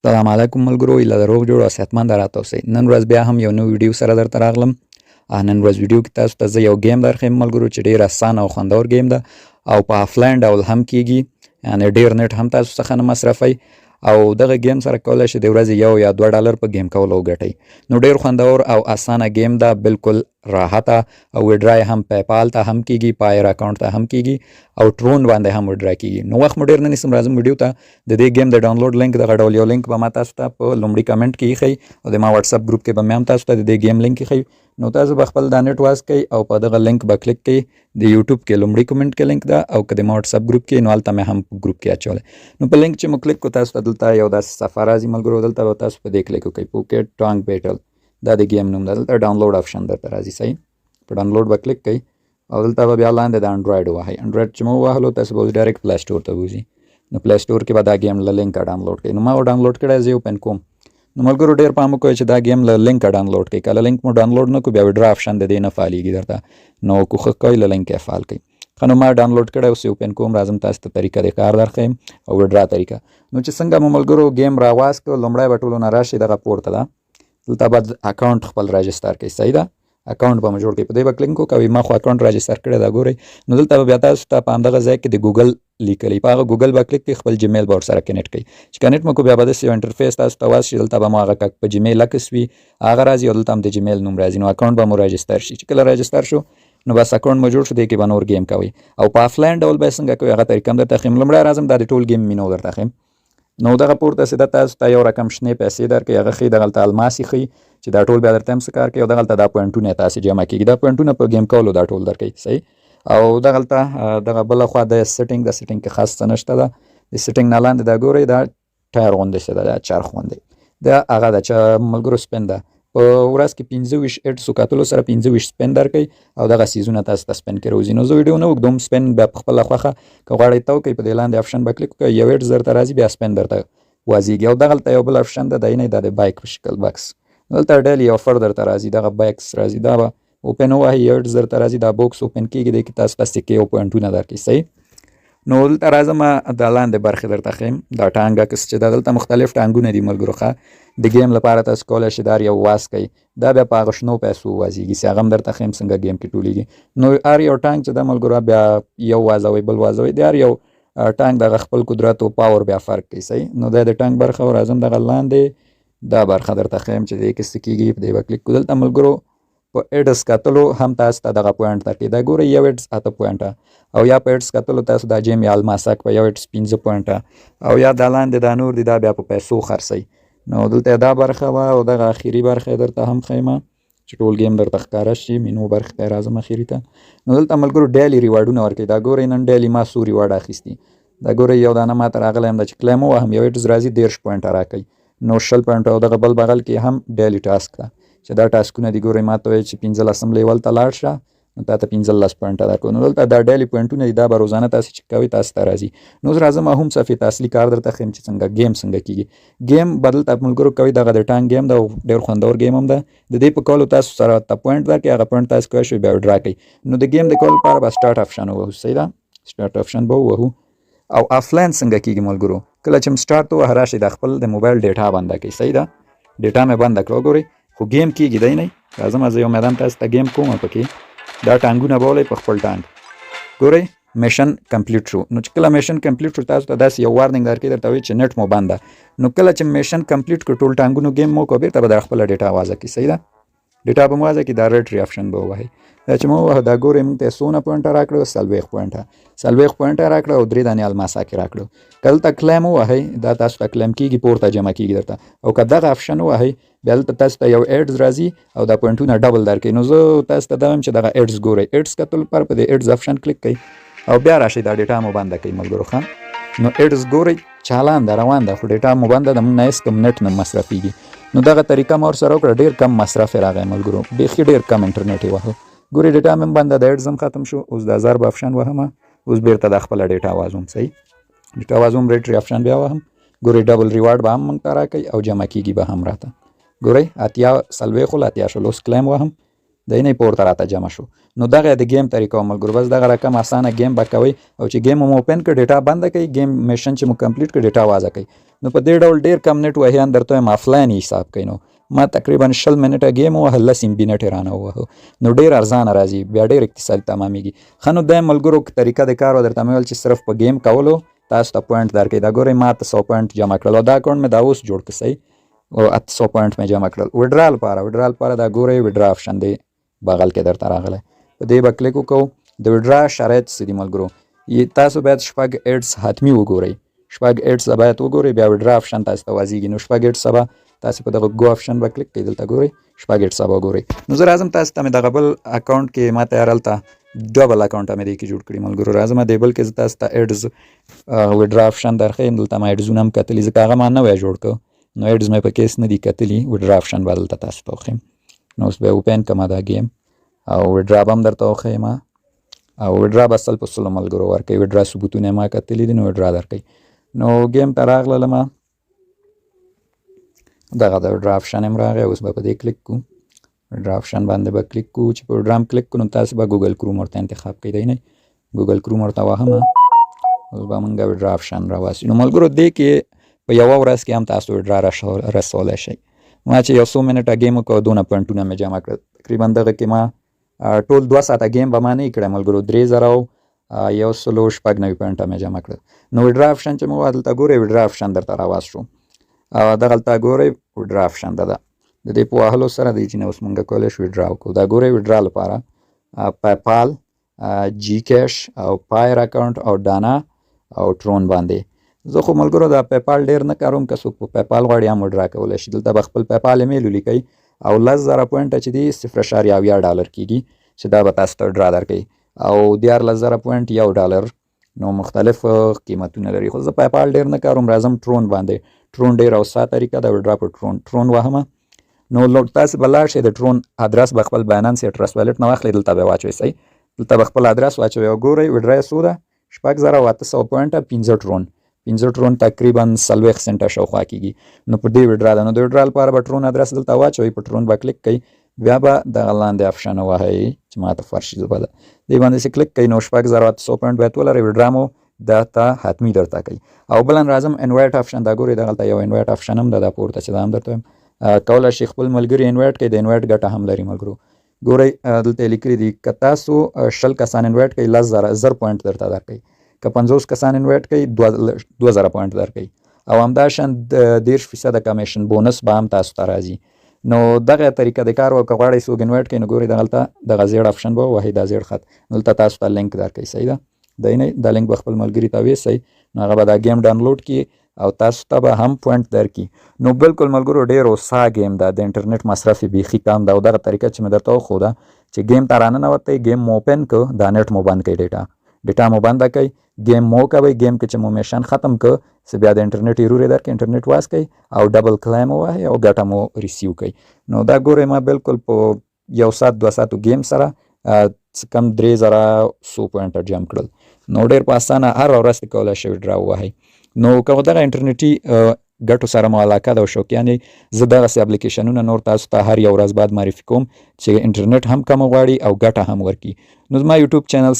سلام علیکم ملګرو، ایله د روغ جوړ او صحتمند راته اوسئ. نن ورځ بیا هم یو نوی ویډیو سره درته راغلم. نن ورځ ویډیو کې تاسو ته زه یو گیم درښیم ملګرو چې ډېر اسانه او خوندور گیم ده او په آفلاین ډول هم کیږي، یعنې ډېر نت هم تاسو څخه نه مصرفوي او دغه گیم سره کولی شئ د ورځې یو یا $2 په گیم کولو وګټئ. نو ډېر خوندور او اسانه گیم ده، بالکل راحته او وډرای هم پیپال ته هم کیږي، پایر اکاونټ ته هم کیږي او ټرون باندې هم وډرا کیږي. نو وخت مو ډېر نه نیسم، راځم ویډیو ته. د دې گیم د ډاونلوډ لینک دغه ډول یو لینک به ما تاسو ته په لومړي کمنټ کې ایښی او د ما واتساپ ګروپ کې به مې هم تاسو ته د دې گیم لینک ایښی. نو تاسو به خپل دا نت واس کوئ او په دغه لینک به کلیک کوئ. د یوټیوب کې لومړي کمنټ کې لینک ده او که د ما واتساپ ګروپ کې نو هلته مې هم په ګروپ کې اچولی. نو په لینک چې مو کلیک کړو تاسو ته دلته یو داسې صفحه راځي ملګرو، دلته به تاسو په دې کلیک وکړئ، پوکټ ټانګ بیټل، دا د گیم نوم ده. دلته ډاونلوډ آپشن درته راځي، صحیح. په ډاونلوډ به کلیک کوئ او دلته به بیا لاندې د انډرایډ ووهئ. انډرایډ چې مو ووهلو تاسو به اوس ډایرکټ پلی سټور ته وځي. نو پلی سټور کې به دا گیم له لینکه ډاونلوډ کړئ. نو ما ډاونلوډ کړی، زه یې اوپن کوم. نو ملګرو ډېر پام وکړئ چې دا گیم له لینکه ډاونلوډ کړئ. که له لینک مو ډاونلوډ نه کړو بیا وډرا آپشن د دې نه فعالېږي درته، نو کوښښ کوئ له لینک یې فعال کړئ. ښه، نو ما ډاونلوډ کړی، اوس یې اوپن کوم. راځم تاسو ته طریقه د کار درښیم او وډرا طریقه. نو چې څنګه مو ملګرو گیم راواز کړو، لومړی به ټولو نه راشئ دغه پورته ده، دلته به اکاونټ خپل راجستر کړئ، صحیح ده. اکاونټ به مو جوړ کړئ، په دې به کلیک وکړئ. ما خو اکاونټ راجستر کړی دا ګورئ. نو دلته به بیا تاسو ته په همدغه ځای کې د ګوګل لیکلی، په هغه ګوګل به کلیک کړئ، خپل جیمیل به ورسره کنیکټ کړئ. چې کنیکټ مو کړو بیا به داسې یو انټرفیس تاسو ته واسي، دلته به مو هغه په جیمیل عکس وي هغه راځي او دلته هم د جیمیل نوم راځي. نو اکاونټ به مو راجستر شي. چې کله راجستر شو نو بس اکاونټ مو جوړ شو، دې کې به نور گیم کوئ او په آفلاین ډول به یې څنګه کوئ هغه طریقه هم درته ښیم. لومړی راځم دا د ټول گیم مینو درته ښیم. نو دغه پورته سیده تاسو ته یو رقم شنې پیسې درکوي، هغه ښیي، دغلته الماس یې ښیي چې دا ټول بیا درته هم څه کار کوي او دغلته دا پوینټونه تاسې جمع کېږي. دا پوینټونه په گیم کولو دا ټول درکوي، صحیح. او دغلته دغه بله خوا د سیټینګ، د سیټینګ کې خاص څه نشته ده. د سیټینګ نه لاندې دا ګورئ، دا ټایر غوندې څه ده، دا چرخ غوندې، دا هغه ده چې ملګرو سپین ده. په ورځ کې 25 ایډسو کتلو سره 25 سپین درکوي او دغه سیزونه تاسو ته سپین کې راوځي. نو زه ویډیو نه اوږدوم، سپین بیا په خپله خوښه که غواړئ ته وکړئ، په دې لاندې آپشن به کلیک وکړئ، یو ایډز درته راځي بیا سپین درته وازیږي. او دغلته یو بل آپشن ده، دی نه دا د بایک په شکل بکس، دلته ډیلی افر درته راځي، دغه بایکس راځي، دا به اوپن ووهئ، یو ایډز درته راځي، دا بوکس اوپن کېږي، دی کې تاسو ته سکې او پوینټونه درکوي، صحیح. نو دلته راځم د لاندې برخې درته ښیم، دا ټانګ عکس چې ده، دلته مختلف ټانګونه دي ملګرو. ښه، د گیم لپاره تاسو کولی شئ دا یو واس کوئ، دا بیا په هغه شنو پیسو وازیږي، چې هغه هم درته ښیم څنګه گیم کې ټولېږي. نو هر یو ټانګ چې ده ملګرو بیا یو وازوئ بل وازوئ، د هر یو ټانګ دغه خپل قدرت او پاور بیا فرق کوي، صحیح. نو دا د ټانګ برخه او راځم دغه لاندې دا برخه درته ښیم چې دې کې څه کېږي. په دې به کلیک کړو. دلته ملګرو په ایډس کتلو هم تاسو ته دغه پوینټ درکوي، دا ګورئ یو ایډس 8 پوینټه، او یا په ایډس کتلو تاسو دا جیم یا الماسک په یو ایډس 15 پوینټه، او یا دا لاندې دا نور دي دا بیا په پیسو خرڅئ. نو دلته دا برخه وه او دغه اخري برخه درته هم ښیمه چې ټول گیم درته ښکاره شي. مینو برخې ته راځم اخري ته. نو دلته ملګرو ډیلی ریواર્ډونه ورکوي، دا ګورئ نن ډیلی ما څو ریواર્ډ اخیستي، دا ګورئ یو دانه ماته راغلی هم ده چې کلیم ووهم یو ایډز راځي 13 پوینټه راکوي، نو 20 پوینټه. او دغه بل بغل کې هم ډیلی ټاسک ده چې دا ټاسکونه دي، ګورئ ماته وایي چې 15 لیول ته لاړ شه نو تا ته 15 پوینټه درکوي. نو دلته دا ډیلی پوینټونه دي، دا به روزانه تاسې چې کوئ تاسو ته راځي. نو راځم هم صفحې ته اصلي کار درته ښیم چې څنګه گیم څنګه کېږي. گیم به دلته ملګرو کوئ، دغه د ټانګ گیم ده او ډېر خوندور گیم هم ده. د دې په کولو تاسو سره ته پوینټ درکوي، هغه پوینټ تاسو کولی شئ بیا وډرا کوئ. نو د گیم د کولو لپاره به سټارټ آپشن ووهو، صحیح ده، سټارټ آپشن به ووهو. او آفلاین څنګه کېږي ملګرو، کله چې م سټارټ ووهه راشئ د خپل د موبایل ډیټا بنده کړئ، صحیح ده. ډیټا مې بنده کړه، وګورئ خو گیم کېږي دی نه. راځم زه یو میدان تاسو ته گیم کوم، پکې دا ټانګونه به ولئ په خپل ټانګ، ګورئ میشن کمپلیټ شو. نو چې کله میشن کمپلیټ شو تاسو ته داسې یو وارننګ درکوي، درته وایي چې نت مو بند ده. نو کله چې میشن کمپلیټ کړو ټول ټانګونو گیم مو کړو، بېرته به د خپله ډیټا وازه کړي، صحیح ده. ډیټا به مو وازه کړي، دا ریډ ری آپشن به ووهئ. دا چې مو ووهه دا ګورئ موږ ته یې څونه پوینټه راکړه، 40 پوینټه، 40 پوینټه راکړه او 3 دانې الماسک یې راکړه. که دلته کلیم ووهئ دا تاسو ته کلیم کېږي، پورته جمع کېږي درته. او که دغه آپشن ووهئ بیا دلته تاسو ته یو ایډز راځي او دا پوینټونه ډبل درکوي. نو زه تاسو ته دا وایم چې دغه ایډز ګورئ، ایډز کتلو لپاره په دې ایډز آپشن کلیک کړئ او بیا راشئ دا ډیټا مو بنده کړئ ملګرو. ښه، نو ایډز ګورئ چالان ده، روان ده، خو ډیټا مو بنده ده، موږ نه هېڅ کوم نت نه مصرفېږي. نو دغه طریقه مو ورسره وکړه، ډېر کم مصرف یې راغی ملګرو، بیخي ډېر کم انټرنیټ یې وهه. ګورئ ډیټا مې هم بنده ده، ایډز هم ختم شو. اوس د 1000 به آپشن وهمه، اوس بیرته د خپله ډیټا وازوم، صحیح. ډیټا وازوم، ریډ ری آپشن بیا وهم، ګورئ ډبل ریوارډ به هم موږ ته راکوي او جمع کېږي به هم راته. ګورئ 80 شول، اوس کلیم وهم، دی نه پورته راته جمع شو. نو دغه د گیم طریقه ملګرو، بس دغه رقم اسانه گیم به کوئ او چې گیم مو اوپن کړ ډیټا بنده کوي، گیم میشن چې مو کمپلیټ کړ ډیټا وازه کوي. نو په دې ډول ډېر کم نټ وهیان درته وایم آفلاین حساب کوي نو ما تقریبا 20 منټه گیم ووهه 10 MB نټ یې رانه ووهه نو ډېر ارزانه راځي بیا ډېر اقتصادي تمامېږي ښه نو دا ملګرو طریقه د کار و درته مې ویل چې صرف په گیم کولو تاسو ته پوینټ درکوي دا ګورئ ما 100 پوینټ جمع کړل او دا اکاونټ مې دا اوس جوړ کړ صحیح او 100 پوینټ مې جمع کړل وډرا لپاره دا ګورئ وډرا آپشن دی بغل کې درته راغلی په دې به کلیک وکړو د وډرا شرایط څه دي ملګرو تاسو باید شپږ ایډس حتمي وګورئ شپږ ایډس باید وګورئ بیا وډرا آپشن تاسو ته واځيږي نو شپږ ایډس به تاسو په دغه گو آپشن به کلیک کړئ دلته ګورئ شپږ ایډس به وګورئ نو زه راځم تاسو ته مې دغه بل اکاونټ کې ما ته هلته ډبل اکاونټ مې دې کې جوړ کړي ملګرو راځم دې بل کې زه تاسو ته ایډز وډرا آپشن درښیم دلته ما ایډزونه هم کتلي ځکه هغه ما نوی جوړ کړ نو ایډز مې په کیس نه دي کتلي وډرا آپشن به دلته تاسو ته وښیم نو اوس بیا اوپن کړم دا گیم او وډرا به هم درته وښیم او وډرا به سل په سلو ملګرو ورکوي وډرا ثبوتونه ما کتلي دي نو وډرا درکوي نو گیم ته راغلم دغه د وډرا آپشن هم راغی اوس به په دې کلیک کوو وډرا آپشن باندې به کلیک کوو چې په وډرا هم کلیک کړو نو تاسو به ګوګل کروم ورته انتخاب کړئ دی نه ګوګل کروم ورته وهم اوس به موږ وډرا آپشن راواسي نو ملګرو دې کې په یوه ورځ کې هم تاسو وډرا رسولی شئ ما چې یو څو منټه گیم وکړو دونه پوینټونه مې جمع کړل تقریبا دغه کې ما ټول 2 ساعته گیم به ما نه کړی ملګرو 3000 یو سلو شپږ نوي پوینټه مې جمع کړل نو وډرا آپشن چې مې دلته ګورئ وډرا آپشن درته راواز شو دغلته ګورئ وډرا آپشن ده د دې په وهلو سره دی چې نه اوس مونږ کولی شو وډرا وکړو دا ګورئ وډرا لپاره پیپال جي کیش او پایر اکاونټ او ډانا او ټرون باندې زه خو ملګرو دا پیپال ډېر نه کاروم که څوک په پیپال غواړي هم وډرا کولی شي دلته به خپل پیپال ایمیل ولیکئ او 10,000 پوینټه چې دي 0.7 ډالر کېږي چې دا به تاسو ته وډرا درکوي او 14,000 پوینټ $1 نو مختلف قیمتونه لري خو زه پیپال ډېر نه کاروم راځم ټرون باندې ټرون ډېر اوسا طریقه ده وډرا په ټرون وهمه نو تاسو به لاړ شئ د ټرون ادرس به خپل باینانس یا ټرست والټ نه واخلئ دلته به واچوئ صحیح دلته به خپل ادرس واچوئ او ګورئ وډرا یې څو ده 6,800 پوینټه 15 ټرون تقریبا 40 سنټه شاوخوا کېږي نو په دې وډرا ده نو د وډرا لپاره به ټرون ادرس دلته واچوئ په ټرون به کلیک کوئ بیا به دغه لاندې آپشن ووهئ چې ما ته فرشي ژبه ده دې باندې چې کلیک کوئ نو 6,800 پوینټ باید ولرئ وډرا مو دا ته حتمي درته کوي او بل راځم انوایټ آپشن دا ګورئ دغلته یو انوایټ آپشن هم ده دا پورته چې دا هم درته وایم کولی شي خپل ملګري انوایټ کړئ د انوایټ ګټه هم لري ملګرو ګورئ دلته یې لیکلي دي که تاسو 10 کسان انوایټ کوئ 10,000 پوینټ درته درکوي که 50 کسان انوایټ کوئ 2,000 پوینټ درکوي او همداشان 10% کمیشن بونس به هم تاسو ته راځي نو دغه طریقه د کار که غواړئ څوک انوایټ کوئ نو ګورئ دغلته دغه زیړ آپشن به ووهئ دا زیړ خط دلته تاسو ته لینک درکوي صحیح ده دی نه دا لینک به خپل ملګري ته ویسئ نو هغه به دا گیم ډاونلوډ کړي او تاسو ته به هم پوینټ درکړي نو بالکل ملګرو ډېر اوسا گیم ده د انټرنیټ مصرف یې بیخي کم ده او دغه طریقه چې مې درته وښوده چې گیم ته راننوتئ گیم مو اوپن کړه دا نټ مو بند کړئ ډیټا مو بنده کوئ گیم مو کوئ گیم کې چې مو میشن ختم کړه چې بیا د انټرنیټ ایرور یې درکړي انټرنیټ واس کوئ او ډبل کلایم ووهئ او ګټه مو ریسیو کوئ نو دا ګورئ ما بالکل په 1 ساعت 2 ساعتو گیم سره څه کم 3,100 پوینټه جمع کړل نو ډېر په اسانه هر ورځ ته کولی شئ وډرا ووهئ نو که دغه انټرنیټي ګټو سره مو علاقه ده او شوقیان یې زه دغسې اپلیکیشنونه نور تاسو ته هر یو ورځ بعد معرفي کوم چې انټرنیټ هم کم غواړي او ګټه هم ورکړي نو زما یوټیوب چینل